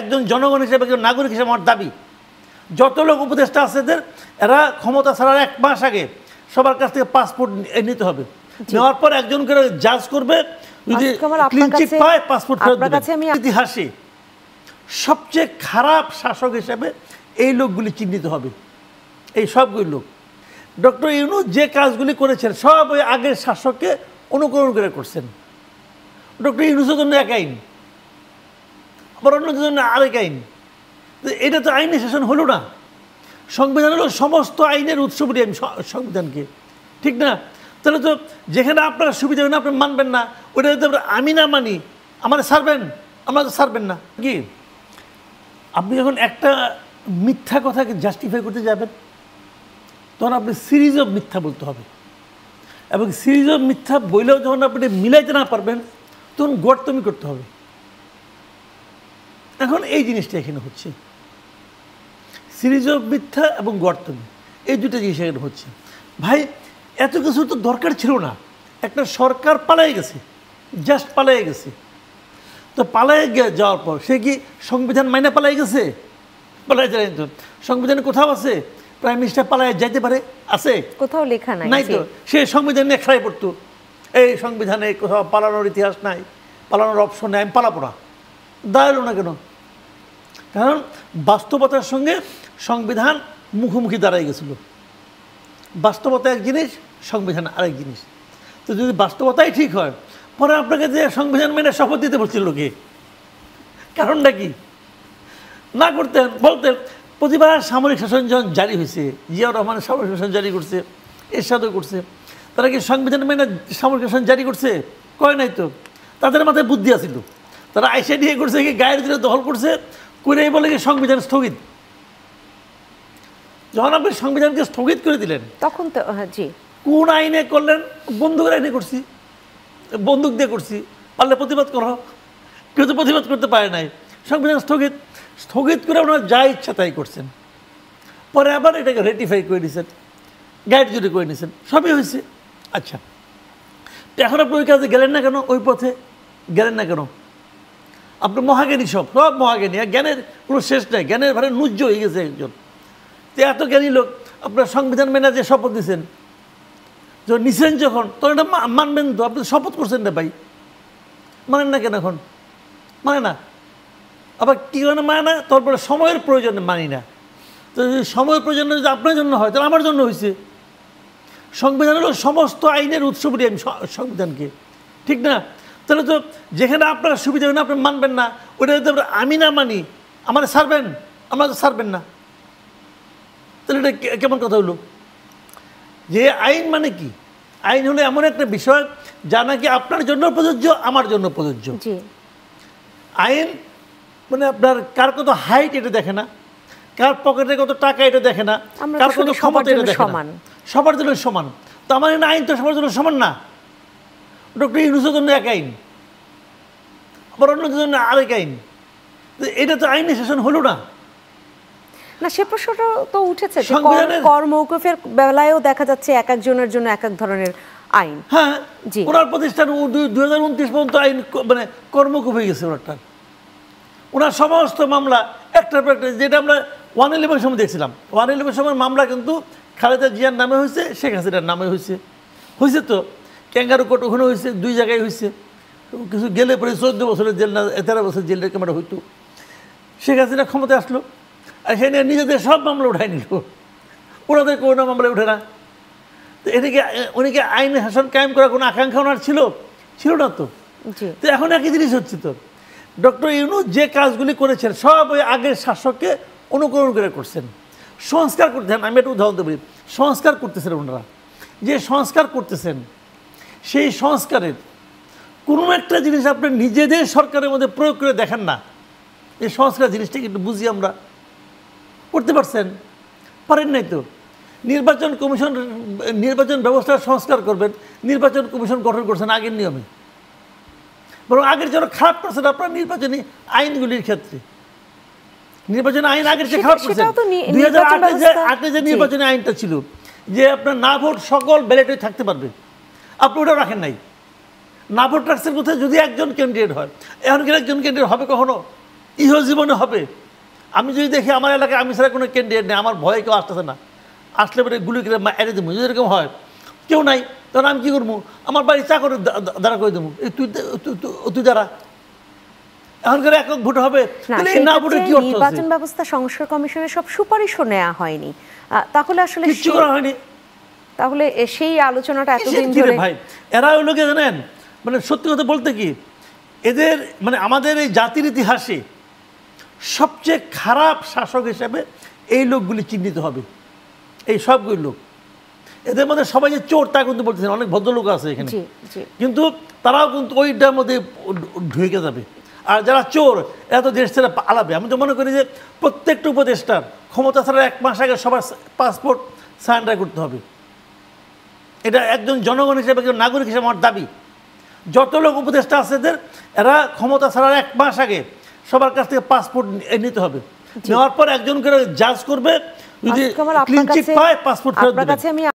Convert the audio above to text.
একজন জনগণ হিসেবে, একজন নাগরিক হিসেবে আমার দাবি, যত লোক উপদেষ্টা আছে এরা ক্ষমতা ছাড়ার 1 মাস আগে সবার কাছ থেকে পাসপোর্ট নিতে হবে। নেওয়ার পর একজন করে জাজ করবে, যদি ক্লিন চিট পায় পাসপোর্ট ফেরত দেবে। ইতিহাসে সবচেয়ে খারাপ শাসক হিসেবে এই লোকগুলি চিহ্নিত হবে, এই সবগুলি লোক। ডক্টর ইউনূস যে কাজগুলি করেছেন সব ওই আগের শাসককে অনুকরণ করে করছেন। ডক্টর ইউনূসের জন্য এক আইন, আবার অন্যদের জন্য আরেক আইন। এটা তো আইনি শাসন হলো না। সংবিধান হলো সমস্ত আইনের উৎস বলি আমি সংবিধানকে, ঠিক না? তাহলে তো যেখানে আপনার সুবিধা হয় না আপনি মানবেন না, ওইটা যদি আমি না মানি আমার ছাড়বেন, আমরা তো ছাড়বেন না কি? আপনি যখন একটা মিথ্যা কথাকে জাস্টিফাই করতে যাবেন তখন আপনি সিরিজ অফ মিথ্যা বলতে হবে, এবং সিরিজ অফ মিথ্যা বইলেও যখন আপনি মিলাইতে না পারবেন তখন গর্তমি করতে হবে। এখন এই জিনিসটা এখানে হচ্ছে, সিরিজ অফ মিথ্যা এবং গর্তমি, এই দুটো জিনিস এখানে হচ্ছে। ভাই এত কিছু তো দরকার ছিল না। একটা সরকার পালাই গেছে, জাস্ট পালাই গেছে। তো পালাই যাওয়ার পর সে কি সংবিধান মাইনে পালাই গেছে? পালাই যায় তো। সংবিধানে কোথাও আছে প্রাইম মিনিস্টার পালাই যাইতে পারে? আছে? কোথাও লেখা নাই। নাই তো। সে সংবিধান নিয়ে খেলাই পড়তো, এই সংবিধানে কোথাও পালানোর ইতিহাস নাই, পালানোর অপশন নেই, আমি পালাবো না। দাঁড়ালো না কেন? কারণ বাস্তবতার সঙ্গে সংবিধান মুখোমুখি দাঁড়াই গেছিল। বাস্তবতা এক জিনিস, সংবিধান আরেক জিনিস। তো যদি বাস্তবতাই ঠিক হয়, পরে আপনাকে যে সংবিধান মেনে শপথ দিতে বলছিল কে? কারণটা কি? না করতেন, বলতেন প্রতিবার সামরিক শাসন যখন জারি হয়েছে, জিয়াউর রহমান সামরিক শাসন জারি করছে, এরশাদও করছে, তারা কি সংবিধান মেনে সামরিক শাসন জারি করছে? কয় নাই তো। তাদের মাথায় বুদ্ধি আছিল, তারা আইসা দিয়ে করছে কি গায়ের দিনে দখল করছে, করে বলে কি সংবিধান স্থগিত। যখন আপনি সংবিধানকে স্থগিত করে দিলেন তখন তো জি কোন আইনে করলেন? বন্দুকের আইনে করছি, বন্দুক দিয়ে করছি, পারলে প্রতিবাদ করো। কেউ তো প্রতিবাদ করতে পারে নাই। সংবিধান স্থগিত, স্থগিত করে ওনারা যা ইচ্ছা তাই করছেন। পরে আবার এটাকে রেটিফাই করে দিয়েছেন, গাইড জুড়ে করে নিয়েছেন, সবই হয়েছে। আচ্ছা, এখন আপনি ওই কাজে গেলেন না কেন? ওই পথে গেলেন না কেন? আপনি মহাজ্ঞানী, সব সব মহাজ্ঞানী, জ্ঞানের কোনো শেষ নাই, জ্ঞানের ভারে নুজ্জ হয়ে গেছে একজন। তো এত জ্ঞানী লোক আপনার সংবিধান মেনে যে শপথ দিয়েছেন, যখন নিছেন যখন, তখন এটা মানবেন তো। আপনি শপথ করছেন না ভাই, মানেন না কেন এখন? মানে না। আবার কী মানে মানে না? তারপরে সময়ের প্রয়োজনে মানি না। তো যদি সময়ের প্রয়োজনে যদি আপনার জন্য হয় তাহলে আমার জন্য হয়েছে। সংবিধান হলো সমস্ত আইনের উৎস বলি আমি সংবিধানকে, ঠিক না? তাহলে তো যেখানে আপনার সুবিধা হয় না আপনি মানবেন না, ওইটা যদি আমি না মানি আমার ছাড়বেন, আমরা তো ছাড়বেন না। তাহলে এটা কেমন কথা হলো? যে আইন মানে কি? আইন হলো এমন একটা বিষয় যা নাকি আপনার জন্য প্রযোজ্য, আমার জন্য প্রযোজ্য। আইন মানে আপনার কার কত হাইট এটা দেখে না, কার পকেটে কত টাকা এটা দেখে না, কার কত ক্ষমতা এটা দেখে না, সবার জন্য সমান। তো আমার এখানে আইন তো সবার জন্য সমান না। ডক্টর ইউনূসের জন্য এক আইন, আবার অন্যদের জন্য আরেক আইন। এটা তো আইনি শাসন হলো না। না, সে প্রশ্নটা তো উঠেছে যে কর মওকুফের বেলায়ও দেখা যাচ্ছে এক একজনের জন্য এক এক ধরনের আইন। হ্যাঁ, ওনার প্রতিষ্ঠান 2029 পর্যন্ত আইন মানে কর্মকুফ হয়ে গেছে ওনারটা। ওনার সমস্ত মামলা একটার পর একটা, যেটা আমরা 111 সময় দেখছিলাম, 111 সময় মামলা কিন্তু খালেদা জিয়ার নামে হয়েছে, শেখ হাসিনার নামে হয়েছে। হয়েছে তো ক্যাঙ্গারু কোর্ট ওখানে হয়েছে, 2 জায়গায় হয়েছে। কিছু গেলে পরে 14 বছরের জেল না 13 বছর জেলের ক্যামেরা হইতো। শেখ হাসিনা ক্ষমতায় আসলো, আর সে নিজেদের সব মামলা উঠাই নিল, ওনাদের কোনো মামলা উঠে না। তো এটাকে উনিকে আইন শাসন কায়েম করার কোনো আকাঙ্ক্ষা ওনার ছিল না তো। তো এখন একই জিনিস হচ্ছে তো। ডক্টর ইউনূস যে কাজগুলি করেছেন সব ওই আগের শাসককে অনুকরণ করে করছেন। সংস্কার করতেছেন, আমি একটা উদাহরণ দেবো। সংস্কার করতেছেন ওনারা, যে সংস্কার করতেছেন সেই সংস্কারের কোনো একটা জিনিস আপনি নিজেদের সরকারের মধ্যে প্রয়োগ করে দেখেন না। এই সংস্কার জিনিসটা একটু বুঝি আমরা। করতে পারছেন? পারেন নাই তো। নির্বাচন কমিশন, নির্বাচন ব্যবস্থার সংস্কার করবেন, নির্বাচন কমিশন গঠন করছেন আগের নিয়মে, বরং আগের জন্য খারাপ করছেন আপনার নির্বাচনী আইনগুলির ক্ষেত্রে। নির্বাচনী আইন আগের চেয়ে খারাপ করছেন। 2008 যে নির্বাচনী আইনটা ছিল যে আপনার না ভোট সকল ব্যালটে থাকতে পারবে, আপনি ওটা রাখেন নাই। না ভোট রাখছেন কোথায়? যদি একজন ক্যান্ডিডেট হয়। এখন কি একজন ক্যান্ডিডেট হবে কখনো? ইহ জীবনে হবে। আমি যদি দেখি আমার এলাকায় আমি ছাড়া কোনো ক্যান্ডিডেট নেই, আমার ভয়ে কেউ আসতেছে না, আসলে পরে গুলি করে এড়ে দেবো। যদি এরকম হয় কেউ নাই, তখন আমি কী করবো? আমার বাড়ি চাকরি দাঁড়া করে দেবো, তুই দাঁড়া। এখন করে একক ভোট হবে, না ভোটে কি অর্থ আছে? নির্বাচন ব্যবস্থা সংস্কার কমিশনের সব সুপারিশও নেওয়া হয়নি, তাহলে আসলে কিচ্ছু করা হয়নি। তাহলে সেই আলোচনাটা এতদিন ধরে ভাই এরা ওই লোকে জানেন, মানে সত্যি কথা বলতে কি, এদের মানে আমাদের এই জাতির ইতিহাসে সবচেয়ে খারাপ শাসক হিসেবে এই লোকগুলি চিহ্নিত হবে, এই সবগুলি লোক। এদের মধ্যে সবাই যে চোর তা কিন্তু বলতেছেন, অনেক ভদ্রলোক আছে এখানে, কিন্তু তারাও কিন্তু ওইটার মধ্যে ঢুকে যাবে। আর যারা চোর এরা তো দেশ ছেড়ে পালাবে। আমি তো মনে করি যে প্রত্যেকটা উপদেষ্টার ক্ষমতা ছাড়া 1 মাস আগে সবার পাসপোর্ট সারেন্ডার করতে হবে। এটা একজন জনগণ হিসেবে, একজন নাগরিক হিসেবে আমার দাবি। যত লোক উপদেষ্টা আছে এরা ক্ষমতা ছাড়ার 1 মাস আগে সবার কাছ থেকে পাসপোর্ট নিতে হবে। নেওয়ার পর একজন করে জাজ করবে, যদি ক্লিন চিট পায় পাসপোর্ট ফেরত দেবে।